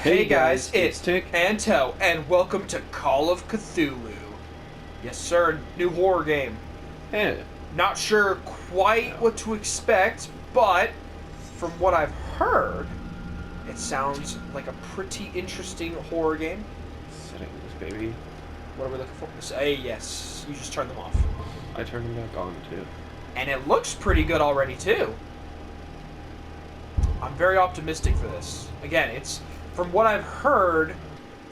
Hey guys, it's Tick. and Toe, and welcome to Call of Cthulhu. Yes sir, new horror game. Yeah. Not sure quite what to expect, but from what I've heard, it sounds like a pretty interesting horror game. Settings, baby. What are we looking for? Yes, you just turned them off. I turned them back on too. And it looks pretty good already too. I'm very optimistic for this. Again, it's from what I've heard,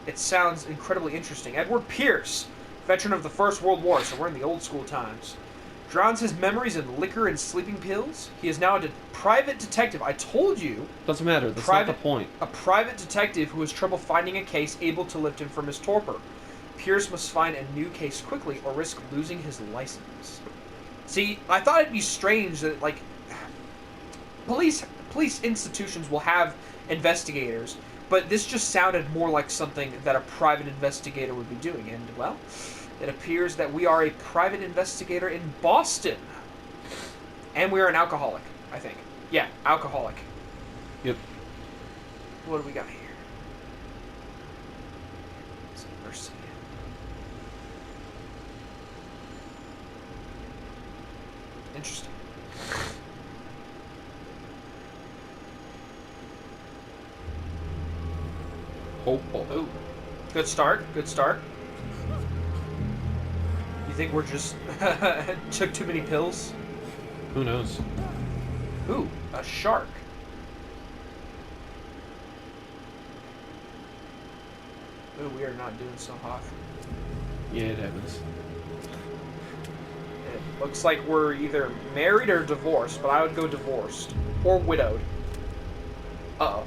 it sounds incredibly interesting. Edward Pierce, veteran of the First World War, so we're in the old school times, drowns his memories in liquor and sleeping pills. He is now a private detective. I told you. Doesn't matter. That's not the point. A private detective who has trouble finding a case able to lift him from his torpor. Pierce must find a new case quickly or risk losing his license. See, I thought it'd be strange that, like, police institutions will have investigators, but this just sounded more like something that a private investigator would be doing. And, well, it appears that we are a private investigator in Boston. And we are an alcoholic, I think. Yeah, alcoholic. Yep. What do we got here? Mercy. Interesting. Oh. Ooh. Good start. Good start. You think we're just took too many pills? Who knows? Ooh, a shark. Ooh, we are not doing so hot. Yeah, it happens. It looks like we're either married or divorced, but I would go divorced. Or widowed. Uh-oh.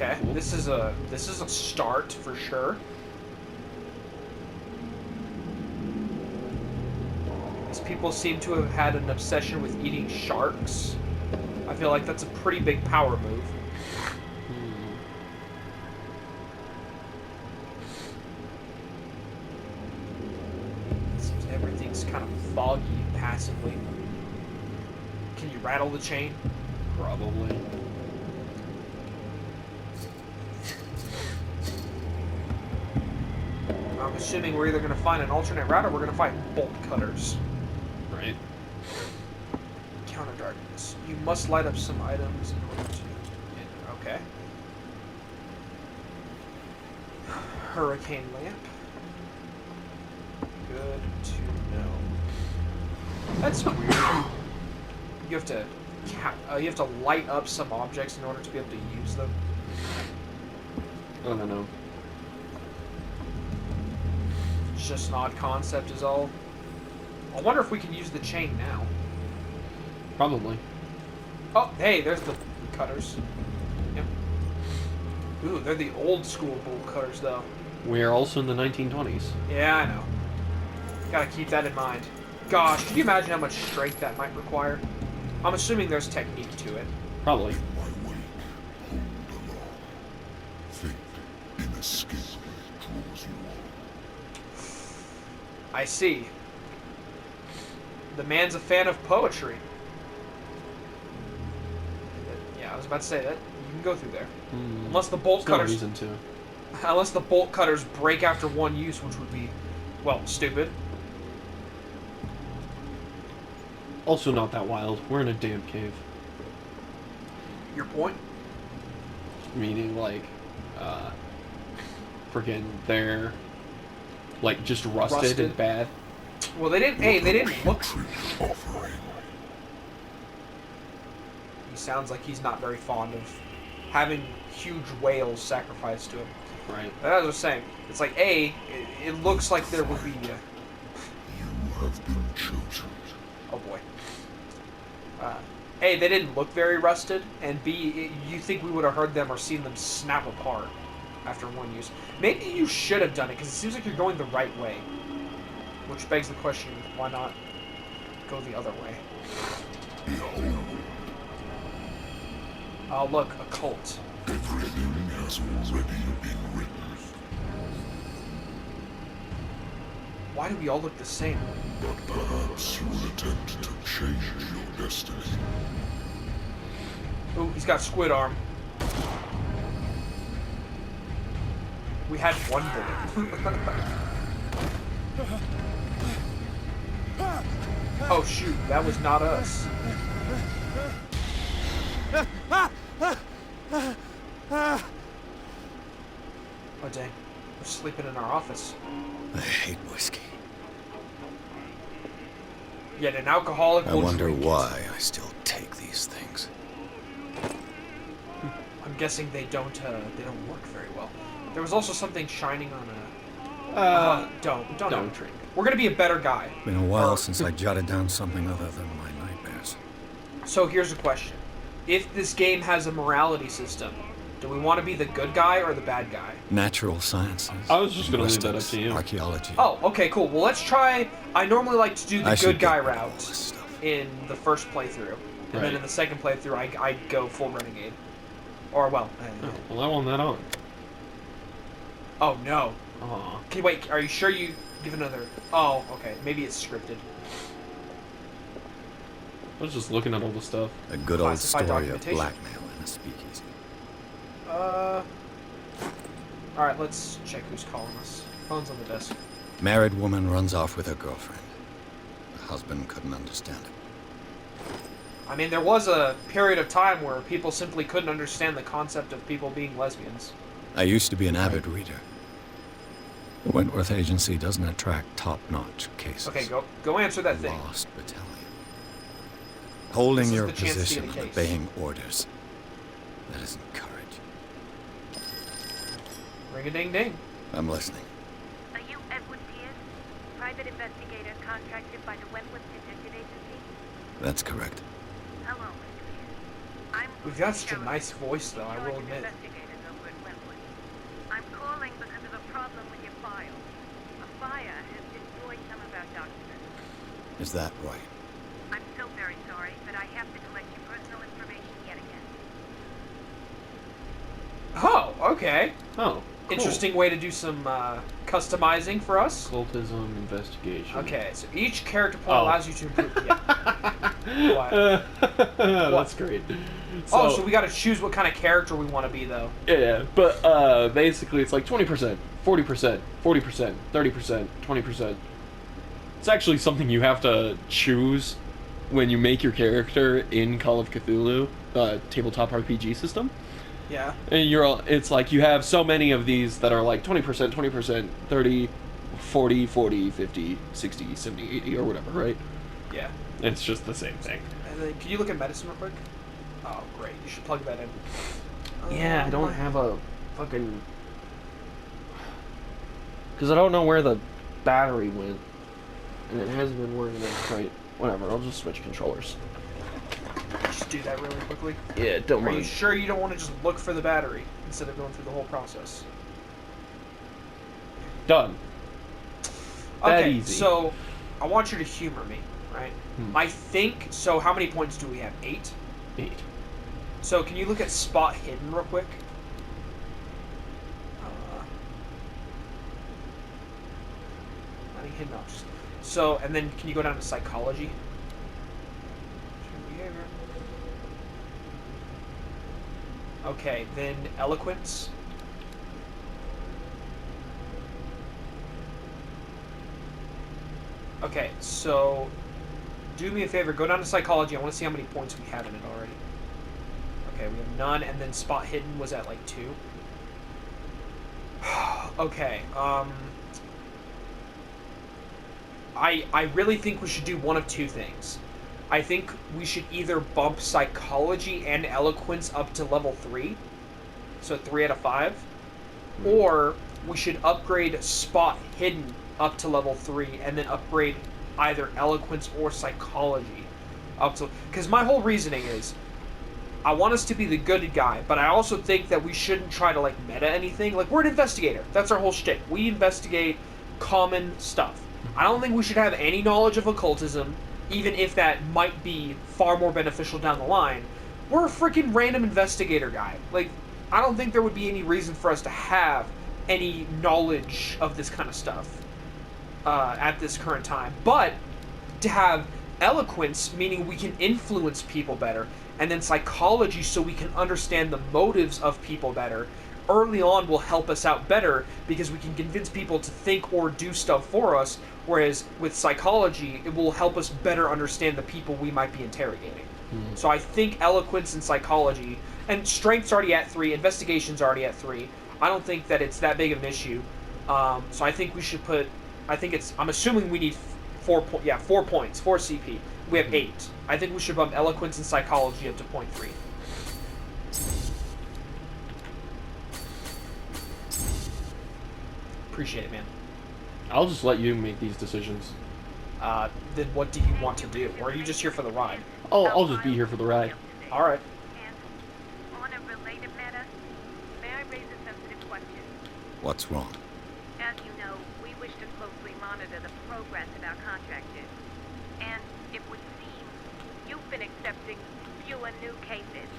Okay, this is a start for sure. These people seem to have had an obsession with eating sharks. I feel like that's a pretty big power move. Seems everything's kind of foggy passively. Can you rattle the chain? Probably. I'm assuming we're either going to find an alternate route or we're going to find bolt cutters. Right. Counter darkness. You must light up some items in order to... Okay. Hurricane lamp. Good to know. That's weird. You have to light up some objects in order to be able to use them. I don't know. It's just an odd concept is all. I wonder if we can use the chain now. Probably. Oh, hey, there's the cutters. Yep. Ooh, they're the old school bolt cutters, though. We're also in the 1920s. Yeah, I know. Gotta keep that in mind. Gosh, can you imagine how much strength that might require? I'm assuming there's technique to it. Probably. I see. The man's a fan of poetry. Yeah, I was about to say that. You can go through there. Unless the bolt cutters... No reason to. Unless the bolt cutters break after one use, which would be, well, stupid. Also not that wild. We're in a damn cave. Your point? Meaning, like, freaking they're, like, just rusted and bad. Well, they didn't... Hey, they didn't look... He sounds like he's not very fond of having huge whales sacrificed to him. Right. But as I was saying, it's like, A, it looks like there would be... You have been chosen. Oh, boy. A, they didn't look very rusted, and B, you think we would have heard them or seen them snap apart after one use. Maybe you should have done it, because it seems like you're going the right way. Which begs the question, why not go the other way? Behold. Oh, look, a cult. Everything has already been written. Why do we all look the same? But perhaps you will attend change your destiny. Ooh, he's got squid arm. We had one bullet. Oh shoot, that was not us. Oh dang, we're sleeping in our office. I hate whiskey. Yet an alcoholic I will wonder drink it. why I still take these things. I'm guessing they don't work very well. There was also something shining on a... don't drink. We're gonna be a better guy. Been a while since I jotted down something other than my nightmares. So here's a question. If this game has a morality system, do we want to be the good guy or the bad guy? Natural sciences. I was just gonna leave that up to you. Archaeology. Oh, okay, cool. Well, let's try... I normally like to do the I should good guy get rid of all this route stuff. in the first playthrough. And then Right. in the second playthrough, I go full renegade. Or, well... Oh, well, I want that on. oh, no. Aw. Okay, wait, are you sure you give another... Oh, okay. Maybe it's scripted. I was just looking at all the stuff. A good old Classified story of documentation. blackmail in a speakeasy. Alright, let's check who's calling us. Phone's on the desk. Married woman runs off with her girlfriend. The husband couldn't understand it. I mean, there was a period of time where people simply couldn't understand the concept of people being lesbians. I used to be an avid reader. The Wentworth Agency doesn't attract top-notch cases. Okay, go answer that thing. Lost battalion. Holding This is your the chance to position get a and case. obeying orders. That isn't courage. Ring-a-ding-ding. I'm listening. Are you Edward Pierce, private investigator contracted by the Wentworth Detective Agency? That's correct. Hello, Mr. Pierce. I'm We've got such a Sheriff nice voice, though, I in will charge of admit. investigators over at Wentworth. I'm calling because of a problem with your file. A fire has destroyed some of our documents. Is that right? I'm so very sorry, but I have to collect your personal information yet again. Oh, okay. Oh, cool. Interesting way to do some customizing for us. Occultism investigation. Okay, so each character point Oh. allows you to improve... Yeah. What? That's great. So we gotta choose what kind of character we want to be, though. Yeah, but basically it's like 20%, 40%, 40%, 30%, 20%. It's actually something you have to choose when you make your character in Call of Cthulhu, tabletop RPG system. Yeah. And it's like you have so many of these that are like 20%, 20%, 30, 40, 40, 50, 60, 70, 80, or whatever, right? Yeah. It's just the same thing. And then, can you look at medicine real quick? Oh, great. You should plug that in. Yeah, I don't have a fucking... Because I don't know where the battery went. And it hasn't been working out right. Whatever, I'll just switch controllers. Just do that really quickly. Yeah, don't Are you mind. sure you don't want to just look for the battery instead of going through the whole process? Done. That Okay, easy. so I want you to humor me, right? Hmm. I think, so how many points do we have? 8? 8. So can you look at spot hidden real quick? Any hidden objects. So, and then can you go down to psychology? Behavior. Okay, then eloquence. Okay, so do me a favor, go down to psychology. I want to see how many points we have in it already. Okay, we have none, and then spot hidden was at like 2. Okay, I really think we should do one of two things. I think we should either bump psychology and eloquence up to level 3, so 3 out of 5, or we should upgrade spot hidden up to level 3 and then upgrade either eloquence or psychology up to... Because my whole reasoning is, I want us to be the good guy, but I also think that we shouldn't try to, like, meta anything. Like, we're an investigator. That's our whole shtick. We investigate common stuff. I don't think we should have any knowledge of occultism, even if that might be far more beneficial down the line. We're a freaking random investigator guy. Like, I don't think there would be any reason for us to have any knowledge of this kind of stuff at this current time. But to have eloquence, meaning we can influence people better, and then psychology, so we can understand the motives of people better, early on will help us out better because we can convince people to think or do stuff for us, whereas with psychology, it will help us better understand the people we might be interrogating. So I think eloquence and psychology, and strength's already at 3, investigation's already at 3. I don't think that it's that big of an issue. So I think we should put, I'm assuming we need 4 points, 4 CP. We have 8. I think we should bump eloquence and psychology up to 0.3. Appreciate it, man. I'll just let you make these decisions. Then what do you want to do? Or are you just here for the ride? I'll just be here for the ride. Alright. And on a related matter, may I raise a sensitive question? What's wrong? As you know, we wish to closely monitor the progress of our contractors. And it would seem you've been accepting fewer new cases.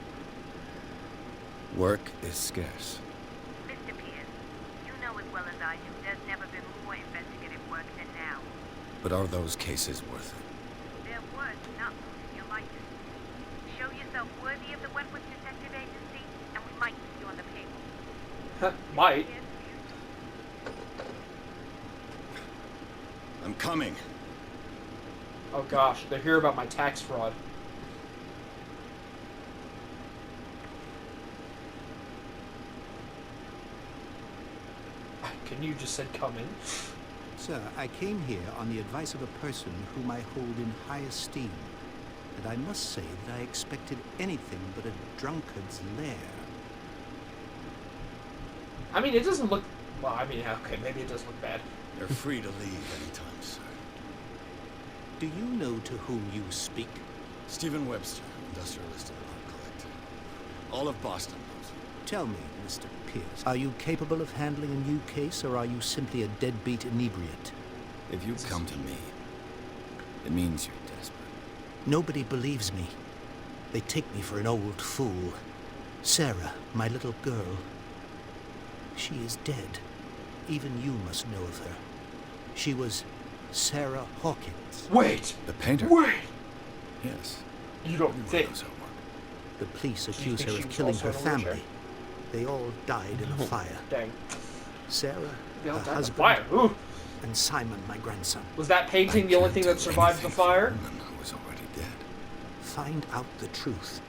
Work is scarce. Mr. Pierce, you know as well as I do there's never been more investigative work than now. But are those cases worth it? There was not losing your license. Show yourself worthy of the Wentworth Detective Agency, and we might keep you on the payroll. Might. I'm coming. Oh gosh, they hear about my tax fraud. Can you just said come in? Sir, I came here on the advice of a person whom I hold in high esteem. And I must say that I expected anything but a drunkard's lair. I mean, it doesn't look... Well, I mean, okay, maybe it does look bad. You're free to leave anytime, sir. Do you know to whom you speak? Stephen Webster, industrialist and art collector. All of Boston knows him. Tell me, Mr. Pierce, are you capable of handling a new case, or are you simply a deadbeat inebriate? If you come to me, it means you're desperate. Nobody believes me. They take me for an old fool. Sarah, my little girl, she is dead. Even you must know of her. She was Sarah Hawkins. Wait! The painter? Wait! Yes. You don't Everyone think... knows her work. The police Do you accuse think her she of was killing also her in a wheelchair? family. They all died in a fire. Dang. Sarah, They all her died in a husband, fire. Ooh. and Simon, my grandson. Was that painting the only thing that survived the fire? The woman who was already dead. Find out the truth.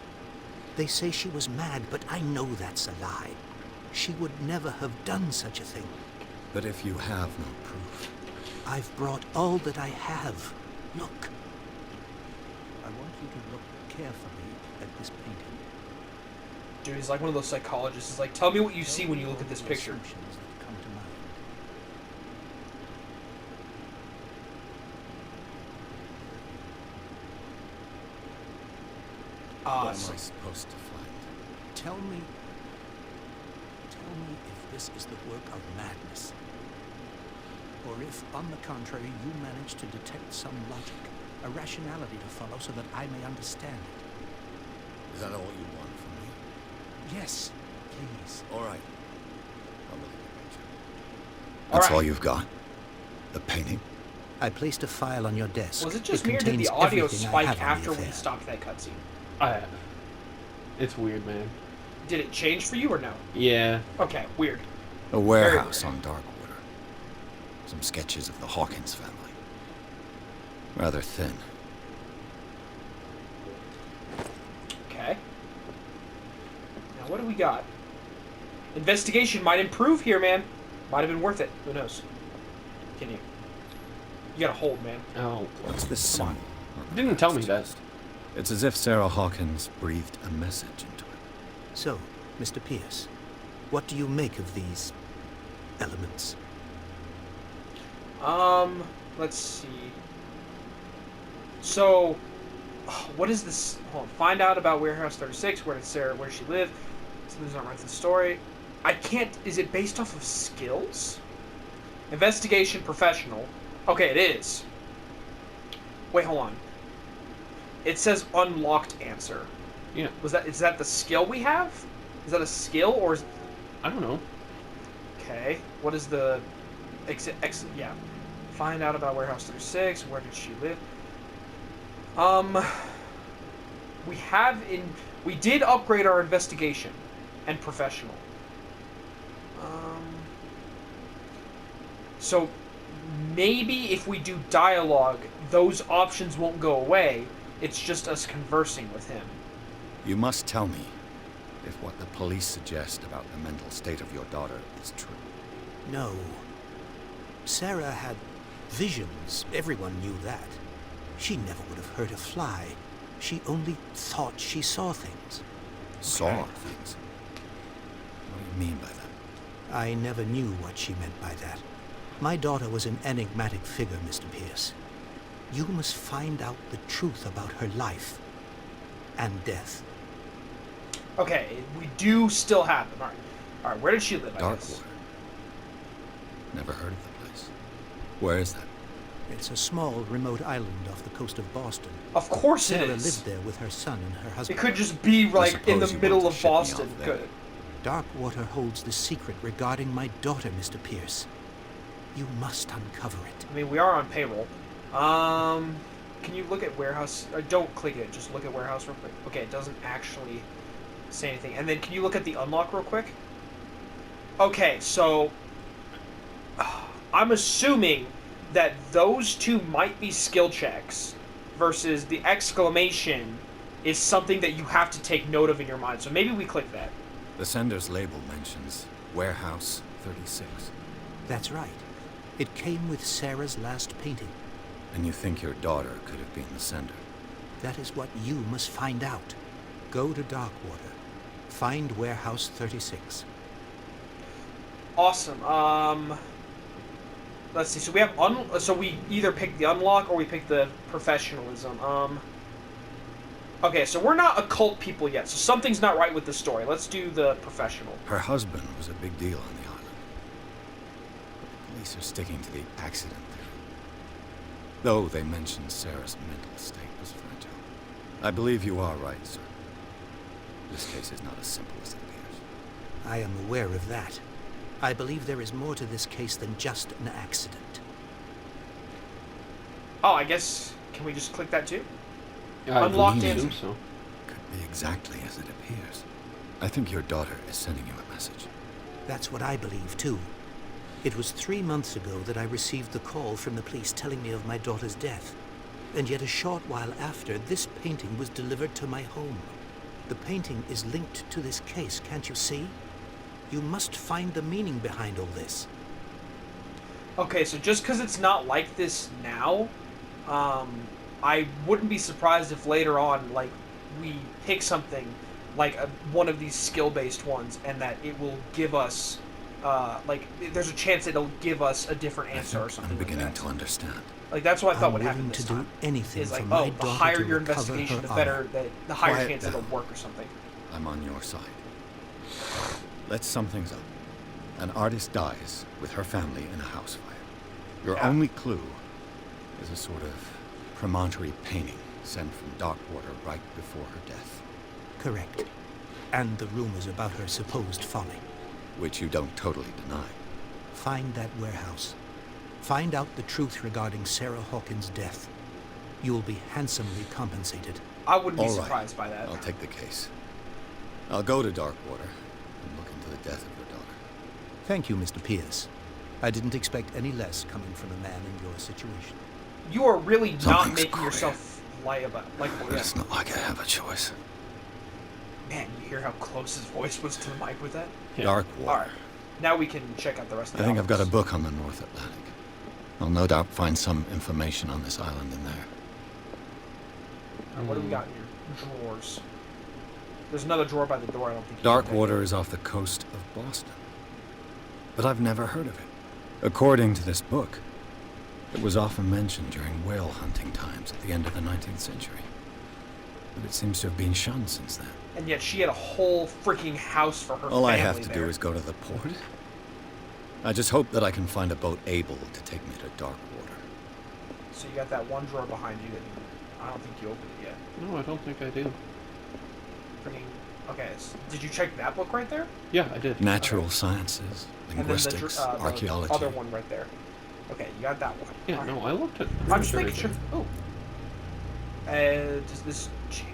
They say she was mad, but I know that's a lie. She would never have done such a thing. But if you have no proof, I've brought all that I have. Look. I want you to look carefully at this painting. Dude, he's like one of those psychologists. He's like, tell me what you see when you look All at this the picture. assumptions that come to mind. what am I So- supposed to find? Tell me if this is the work of madness. Or if, on the contrary, you manage to detect some logic, a rationality to follow so that I may understand it. Is that all you want from me? Yes, please. All right. I'll look at the picture. All That's right. all you've got? The painting? I placed a file on your desk. Was it just me or did the contains audio everything I spike have on the after we affair. stopped that cutscene? It's weird, man. Did it change for you or no? Yeah. Okay, weird. A warehouse on Darkwater. Some sketches of the Hawkins family. Rather thin. Okay. Now what do we got? Investigation might improve here, man. Might have been worth it. Who knows? Can you? You gotta hold, man. Oh. What's this Come on. symbol? Didn't tell me that. It's as if Sarah Hawkins breathed a message into it. So, Mr. Pierce, what do you make of these elements? Let's see. So, what is this? Hold on. Find out about Warehouse 36. Where did Sarah? Where she live? Something's not right with the story. I can't. Is it based off of skills? Investigation professional. Okay, it is. Wait, hold on. It says unlocked answer. Yeah. Is that the skill we have? Is that a skill or is I don't know. okay? What is the yeah. Find out about Warehouse 36. Where did she live? Um, we did upgrade our investigation and professional. So maybe if we do dialogue, those options won't go away. It's just us conversing with him. You must tell me if what the police suggest about the mental state of your daughter is true. No. Sarah had visions. Everyone knew that. She never would have hurt a fly. She only thought she saw things. Saw things? What do you mean by that? I never knew what she meant by that. My daughter was an enigmatic figure, Mr. Pierce. You must find out the truth about her life and death. Okay, we do still have them. All right. Where did she live? I guess? Darkwater. Never heard of the place. Where is that? It's a small, remote island off the coast of Boston. Of course it Sarah is. lived there with her son and her It husband. could just be like in the suppose you middle want of to ship me Boston. off there. Good. Darkwater holds the secret regarding my daughter, Mr. Pierce. You must uncover it. I mean, we are on payroll. Can you look at warehouse? Or don't click it. Just look at warehouse real quick. Okay, it doesn't actually say anything. And then can you look at the unlock real quick? Okay, so I'm assuming that those two might be skill checks versus the exclamation is something that you have to take note of in your mind. So maybe we click that. The sender's label mentions Warehouse 36. That's right. It came with Sarah's last painting. And you think your daughter could have been the sender? That is what you must find out. Go to Darkwater. Find Warehouse 36. Awesome. Let's see. So we have so we either pick the unlock or we pick the professionalism. Okay, so we're not occult people yet, so something's not right with the story. Let's do the professional. Her husband was a big deal on the island. The police are sticking to the accident theory. Though they mentioned Sarah's mental state was fragile. I believe you are right, sir. This case is not as simple as it appears. I am aware of that. I believe there is more to this case than just an accident. Oh, I guess can we just click that too? I Unlocked believe in. so. Could be exactly as it appears. I think your daughter is sending you a message. That's what I believe, too. It was 3 months ago that I received the call from the police telling me of my daughter's death. And yet a short while after, this painting was delivered to my home. The painting is linked to this case, can't you see? You must find the meaning behind all this. Okay, so just because it's not like this now, I wouldn't be surprised if later on, like, we pick something like one of these skill-based ones, and that it will give us, like, there's a chance it'll give us a different answer or something. I'm beginning like that. to understand. Like that's what I thought I'm would willing happen to this do time. anything Is for like, my oh, the daughter higher to your recover investigation, her the better, honor. the higher Quiet chance down. it'll work or something. I'm on your side. Let's sum things up. An artist dies with her family in a house fire. Your Yeah. only clue is a sort of promontory painting sent from Darkwater right before her death, Correct. And the rumors about her supposed folly. which you don't totally deny. Find that warehouse. Find out the truth regarding Sarah Hawkins' death. You will be handsomely compensated. I wouldn't be All right. surprised by that. I'll take the case. I'll go to Darkwater and look into the death of your daughter. Thank you, Mr. Pierce. I didn't expect any less coming from a man in your situation. You are really not Something's making queer. yourself lie about like. But it's not like I have a choice. Man, you hear how close his voice was to the mic with that? Yeah. Darkwater. All right, now we can check out the rest of the I think I've got a albums. book on the North Atlantic. I'll no doubt find some information on this island in there. What do we got here? Drawers. There's another drawer by the door. I don't think. you can pick. Darkwater is off the coast of Boston. But I've never heard of it. According to this book, it was often mentioned during whale hunting times at the end of the 19th century. But it seems to have been shunned since then. And yet she had a whole freaking house for her All family I have to there. do is go to the port. I just hope that I can find a boat able to take me to Darkwater. So you got that one drawer behind you that I don't think you opened it yet. No, I don't think I do. Freaking. Okay. Did you check that book right there? Yeah, I did. Natural sciences, linguistics, the archaeology. other one right there. Okay, you got that one. Yeah, All no, right. I looked at. I'm just making sure. Oh. Does this change?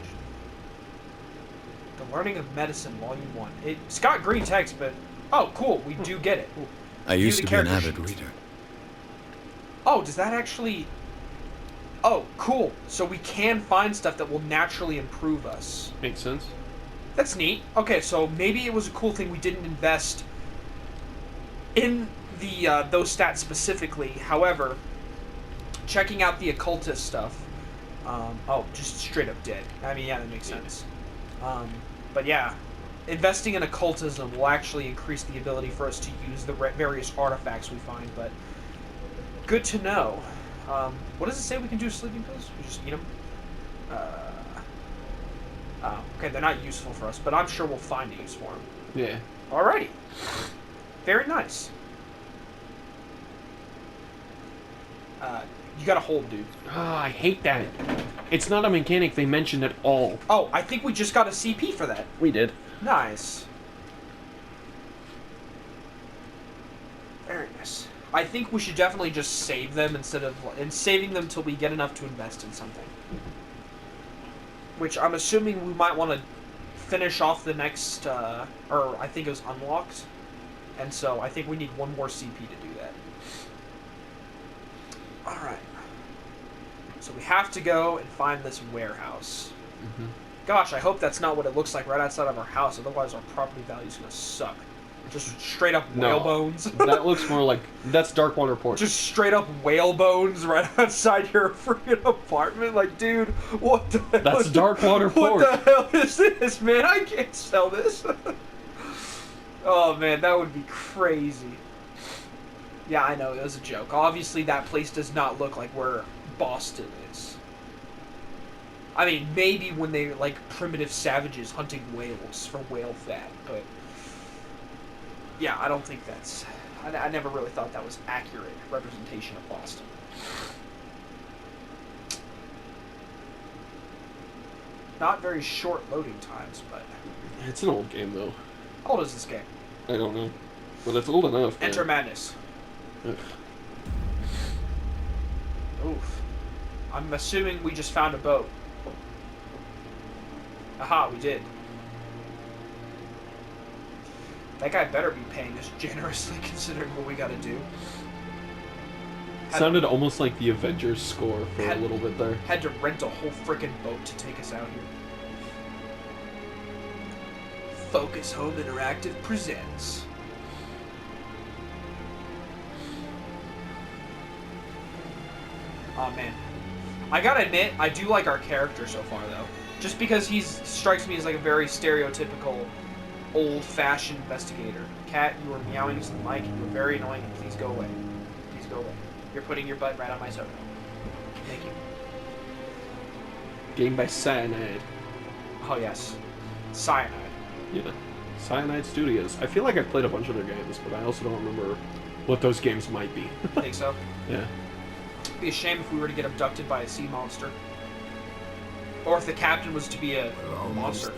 The Learning of Medicine, Volume 1. It's got green text, but... Oh, cool. We do get it. I used the to be an character avid sheet. reader. Oh, does that actually... Oh, cool. So we can find stuff that will naturally improve us. Makes sense. That's neat. Okay, so maybe it was a cool thing we didn't invest in the those stats specifically. However, checking out the occultist stuff... oh, just straight up dead. I mean, yeah, that makes sense. But yeah, investing in occultism will actually increase the ability for us to use the various artifacts we find, but good to know. What does it say we can do with sleeping pills? We just eat them? Okay, they're not useful for us, but I'm sure we'll find a use for them. Yeah. Alrighty. Very nice. You gotta hold, dude. Ah, I hate that. It's not a mechanic they mentioned at all. Oh, I think we just got a CP for that. We did. Nice. Very nice. I think we should definitely just save them instead of saving them till we get enough to invest in something. Which I'm assuming we might want to finish off the next, or I think it was unlocked, and so I think we need one more CP to do that. All right. So we have to go and find this warehouse. Mm-hmm. Gosh, I hope that's not what it looks like right outside of our house. Otherwise, our property value is gonna suck. Just straight up whale bones. That looks more like... That's Darkwater Port. Just straight up whale bones right outside your freaking apartment. Like, dude, what the hell? That's Darkwater Port. What the hell is this, man? I can't sell this. Oh, man, that would be crazy. Yeah, I know, it was a joke. Obviously, that place does not look like where Boston is. I mean, maybe when they like primitive savages hunting whales for whale fat, but... Yeah, I don't think that's... I never really thought that was accurate representation of Boston. Not very short loading times, but... It's an old game, though. How old is this game? I don't know. But it's old enough. Enter Madness. Ugh. Oof. I'm assuming we just found a boat. Aha, we did. That guy better be paying us generously considering what we gotta do. Sounded almost like the Avengers score for a little bit there. Had to rent a whole frickin' boat to take us out here. Focus Home Interactive presents. Oh man. I gotta admit, I do like our character so far though. Just because he strikes me as like a very stereotypical old-fashioned investigator. Cat, you are meowing to the mic and you are very annoying and please go away. Please go away. You're putting your butt right on my soda. Thank you. Game by Cyanide. Oh yes. Cyanide. Yeah. Cyanide Studios. I feel like I've played a bunch of their games, but I also don't remember what those games might be. I think so. Yeah. It'd be a shame if we were to get abducted by a sea monster. Or if the captain was to be a monster.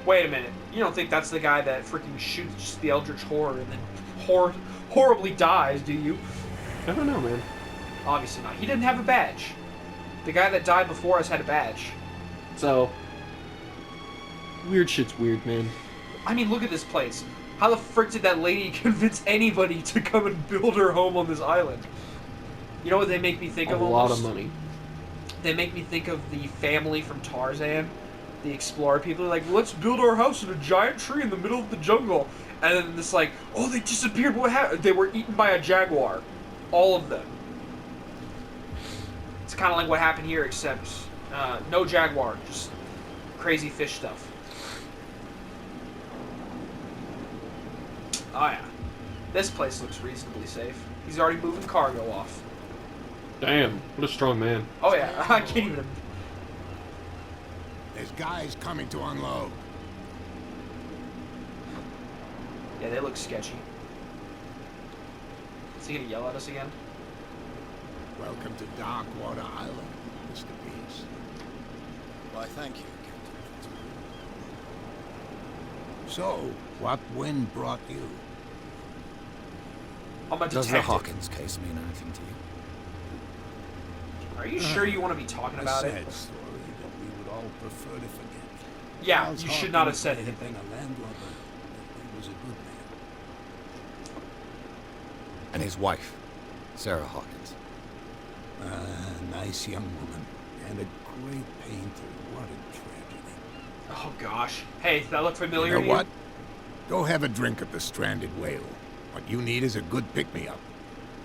Wait a minute. You don't think that's the guy that freaking shoots the Eldritch Horror and then horribly dies, do you? I don't know, man. Obviously not. He didn't have a badge. The guy that died before us had a badge. So, weird shit's weird, man. I mean, look at this place. How the frick did that lady convince anybody to come and build her home on this island? You know what they make me think of A lot almost? of money. They make me think of the family from Tarzan. The explorer people are like, let's build our house in a giant tree in the middle of the jungle. And then it's like, oh, they disappeared. What happened? They were eaten by a jaguar. All of them. It's kind of like what happened here, except no jaguar. Just crazy fish stuff. Oh, yeah. This place looks reasonably safe. He's already moving cargo off. Damn, what a strong man. Oh, yeah. I can't even... There's guys coming to unload. Yeah, they look sketchy. Is he gonna yell at us again? Welcome to Darkwater Island, Mr. Peace. Why, thank you, Captain. So, what wind brought you? I'm a Does detective. the Hawkins case mean anything to you? Are you sure you want to be talking A about it? sad story that we would all prefer to forget. Yeah, Charles you should not have Hawkins said may have anything. been a landlubber, but he was a good man. And his wife, Sarah Hawkins. A nice young woman and a great painter. What a tragedy. Oh gosh. Hey, does that look familiar You know to you? what? Go have a drink at the Stranded Whale. What you need is a good pick-me-up.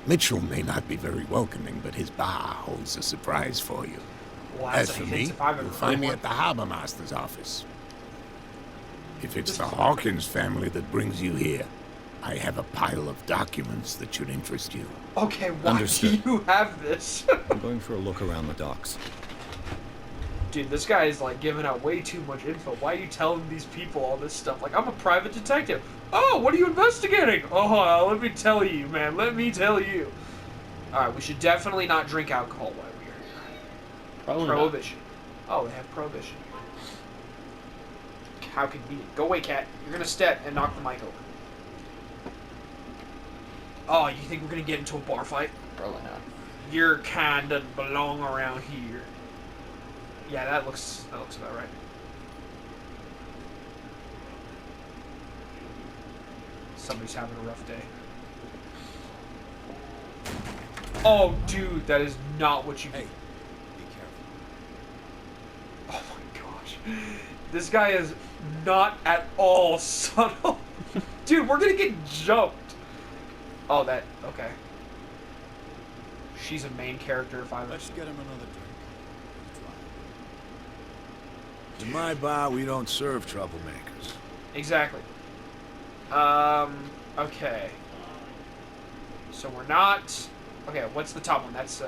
Mitchell may not be very welcoming, but his bar holds a surprise for you. Well, that's As a for hint me, if I've you'll ever find heard me one. at the Harbor Master's office. If it's the Hawkins family that brings you here, I have a pile of documents that should interest you. Okay, why Understood. do you have this? I'm going for a look around the docks. Dude, this guy is like giving out way too much info. Why are you telling these people all this stuff? Like, I'm a private detective. Oh, what are you investigating? Oh, let me tell you, man. Let me tell you. Alright, we should definitely not drink alcohol while we are here. Probably Prohibition. Oh, they have prohibition. How convenient. Go away, cat. You're gonna step and knock the mic over. Oh, you think we're gonna get into a bar fight? not. Probably not. Your kind doesn't belong around here. Yeah, that looks about right. Somebody's having a rough day. Oh, dude, that is not what you. Hey, be careful. Oh my gosh, this guy is not at all subtle. Dude, we're gonna get jumped. Oh, that okay. She's a main character if I've. Let's get him another drink. In my bar, we don't serve troublemakers. Exactly. Okay. So we're not. Okay, what's the top one? That's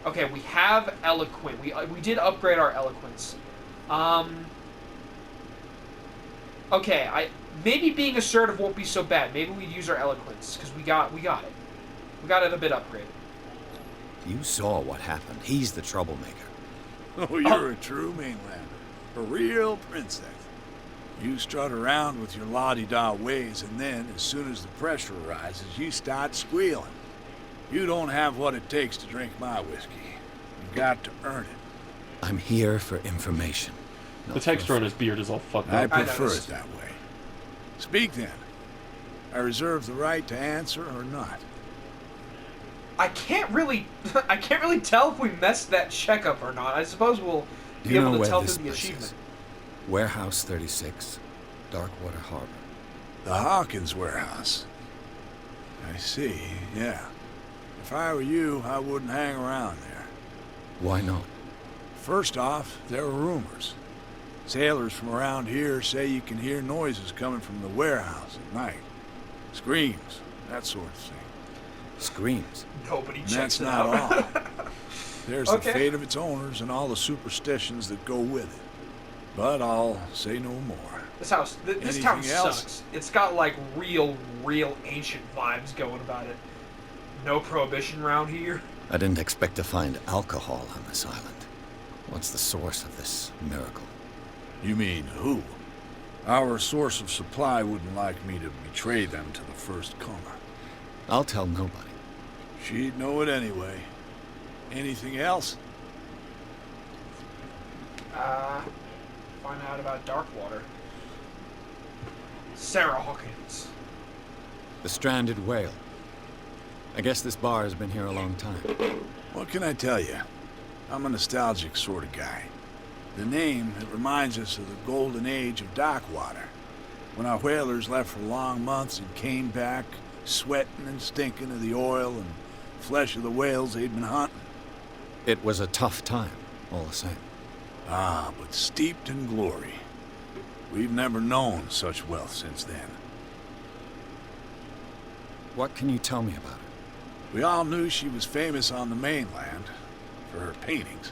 Okay, we have eloquent. We did upgrade our eloquence. Okay, maybe being assertive won't be so bad. Maybe we use our eloquence because we got it. We got it a bit upgraded. You saw what happened. He's the troublemaker. Oh, you're a true mainlander. A real princess. You strut around with your la-di-da ways, and then, as soon as the pressure arises, you start squealing. You don't have what it takes to drink my whiskey. You've got to earn it. I'm here for information. not The for texture on a his beard is all fucked I up. prefer noticed. it that way. Speak then. I reserve the right to answer or not. I can't really tell if we messed that check up or not. I suppose we'll Do be you able know to where tell this through the place achievement. is? Warehouse 36, Darkwater Harbor. The Hawkins warehouse. I see, yeah. If I were you, I wouldn't hang around there. Why not? First off, there are rumors. Sailors from around here say you can hear noises coming from the warehouse at night. Screams, that sort of thing. Screams. Nobody And checks that's it not out. all. There's Okay. the fate of its owners and all the superstitions that go with it. But I'll say no more. This house, this town Anything else? sucks. It's got like real ancient vibes going about it. No prohibition around here. I didn't expect to find alcohol on this island. What's the source of this miracle? You mean who? Our source of supply wouldn't like me to betray them to the first comer. I'll tell nobody. She'd know it anyway. Anything else? Find out about Darkwater. Sarah Hawkins. The Stranded Whale. I guess this bar has been here a long time. What can I tell you? I'm a nostalgic sort of guy. The name, it reminds us of the golden age of Darkwater, when our whalers left for long months and came back sweating and stinking of the oil and flesh of the whales they'd been hunting. It was a tough time, all the same. Ah, but steeped in glory. We've never known such wealth since then. What can you tell me about it? We all knew she was famous on the mainland for her paintings.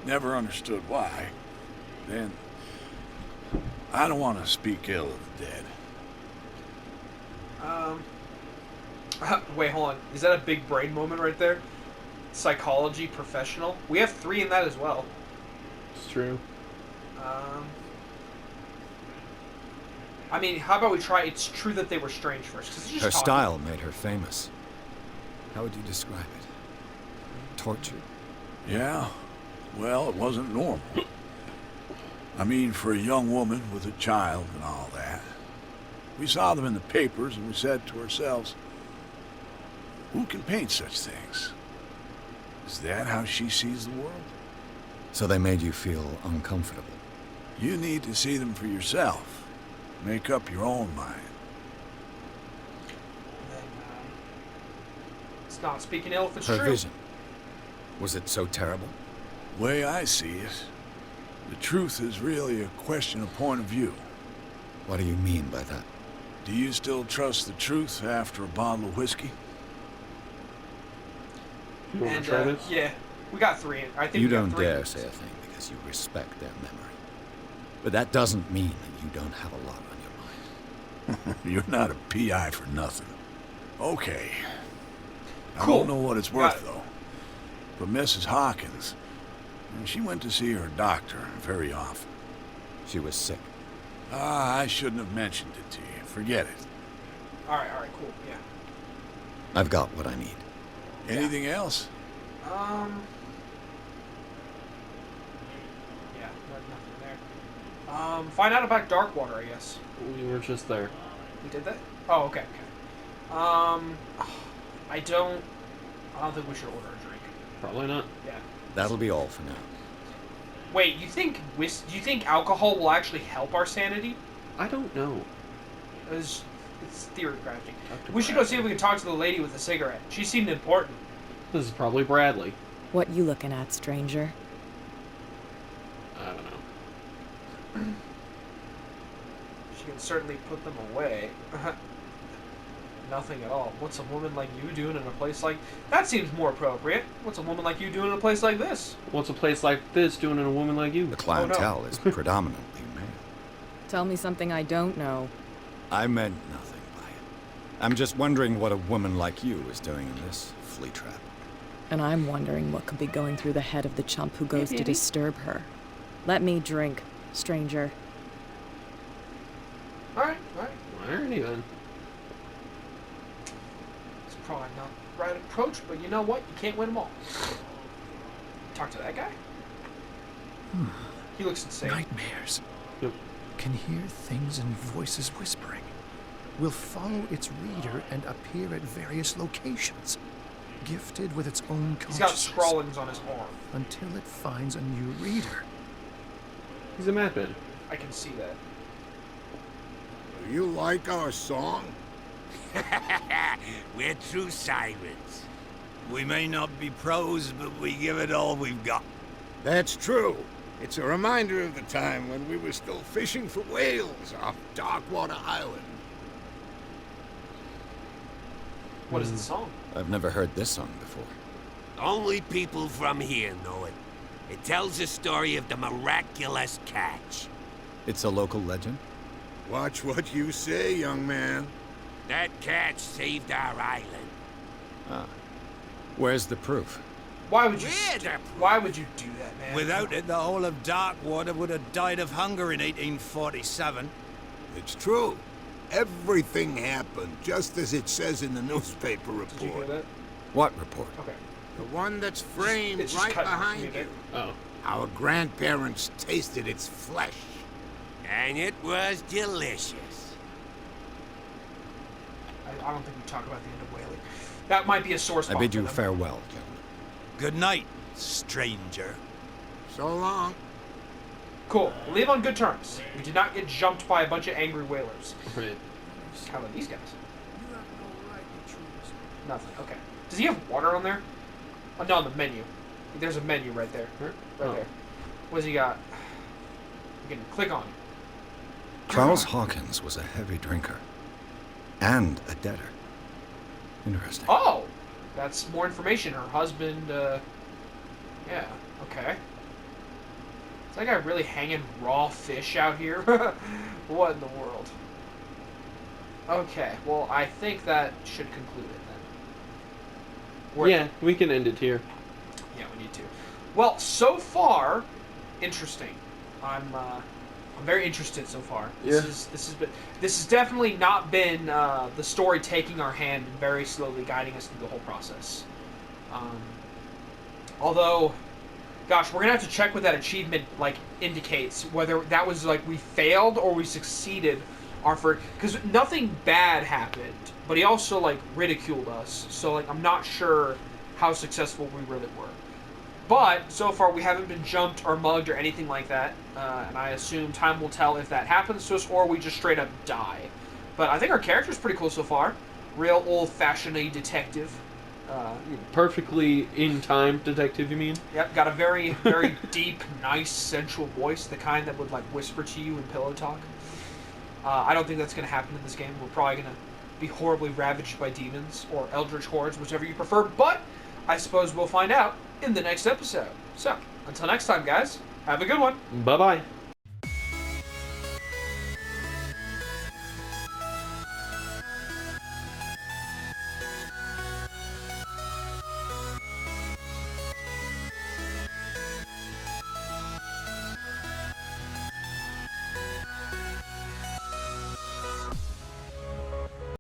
Never understood why. Then, I don't want to speak ill of the dead. Wait, hold on. Is that a big brain moment right there? Psychology professional. We have 3 in that as well. It's true. I mean, how about we try? It's true that they were strange first. 'Cause it's just Her talking. style made her famous. How would you describe it? tortured? Yeah, well, it wasn't normal. I mean, for a young woman with a child and all that. We saw them in the papers and we said to ourselves, who can paint such things? Is that how she sees the world? So they made you feel uncomfortable. You need to see them for yourself. Make up your own mind. And then, it's not speaking ill if it's Her true. vision. Was it so terrible? The way I see it, the truth is really a question of point of view. What do you mean by that? Do you still trust the truth after a bottle of whiskey? You want And to try this? yeah, we got 3. I think You we got don't 3. dare say a thing because you respect their memory. But that doesn't mean that you don't have a lot on your mind. You're not a PI for nothing. Okay. I Cool. don't know what it's Got worth, it. though. But Mrs. Hawkins, she went to see her doctor very often. She was sick. Ah, I shouldn't have mentioned it to you. Forget it. All right, cool, yeah. I've got what I need. Anything else? Yeah, nothing there. Find out about Darkwater, I guess. We were just there. We did that? Oh, okay. I don't think we should order a drink. Probably not. Yeah. That'll be all for now. Wait, you think alcohol will actually help our sanity? I don't know. It's theory crafting. Dr. We should go see if we can talk to the lady with the cigarette. She seemed important. This is probably Bradley. What you looking at, stranger? I don't know. She can certainly put them away. Nothing at all. What's a woman like you doing in a place like... That seems more appropriate. What's a woman like you doing in a place like this? What's a place like this doing in a woman like you? The clientele is predominantly male. Tell me something I don't know. I meant nothing by it. I'm just wondering what a woman like you is doing in this flea trap. And I'm wondering what could be going through the head of the chump who goes to disturb her. Let me drink, stranger. Alright. Alrighty then. It's probably not the right approach, but you know what? You can't win them all. Talk to that guy? He looks insane. Nightmares. Yep. Can hear things and voices whispering. Will follow its reader and appear at various locations. Gifted with its own He's got consciousness. scrawlings on his arm. Until it finds a new reader. He's a madman. I can see that. You like our song? We're true sirens. We may not be pros, but we give it all we've got. That's true. It's a reminder of the time when we were still fishing for whales off Darkwater Island. What is the song? I've never heard this song before. Only people from here know it. It tells the story of the miraculous catch. It's a local legend? Watch what you say, young man. That catch saved our island. Ah. Where's the proof? Why would you? We're the Why would you do that, man? Without it, the whole of Darkwater would have died of hunger in 1847. It's true. Everything happened just as it says in the newspaper Did you hear report. that? What report? Okay. The one that's framed It's just right cut behind music. you. Oh. Our grandparents tasted its flesh. And it was delicious. I don't think we talk about the end of whaling. That might be a sore spot. I bid for you them. farewell, gentlemen. Good night, stranger. So long. Cool. We'll leave on good terms. We did not get jumped by a bunch of angry whalers. Right. How about these guys? Nothing. Okay. Does he have water on there? Oh, no, on the menu. There's a menu right there. Right Oh. there. What's he got? You can click on it. Charles Hawkins was a heavy drinker. And a debtor. Interesting. Oh! That's more information. Her husband, yeah. Okay. Is that guy really hanging raw fish out here? What in the world? Okay, well, I think that should conclude it then. Yeah, we can end it here. Yeah, we need to. Well, so far, interesting. I'm very interested so far. This has definitely not been the story taking our hand and very slowly guiding us through the whole process. Although, gosh, we're gonna have to check what that achievement like indicates, whether that was like we failed or we succeeded our first. Because nothing bad happened, but he also like ridiculed us. So like I'm not sure how successful we really were. But so far we haven't been jumped or mugged or anything like that, and I assume time will tell if that happens to us or we just straight up die. But I think our character's pretty cool so far. Real old-fashioned detective. Perfectly in time detective, you mean? Yep, got a very, very deep, nice, sensual voice, the kind that would like whisper to you in pillow talk. I don't think that's going to happen in this game. We're probably going to be horribly ravaged by demons or eldritch hordes, whichever you prefer. But I suppose we'll find out in the next episode. So, until next time, guys, have a good one. Bye-bye.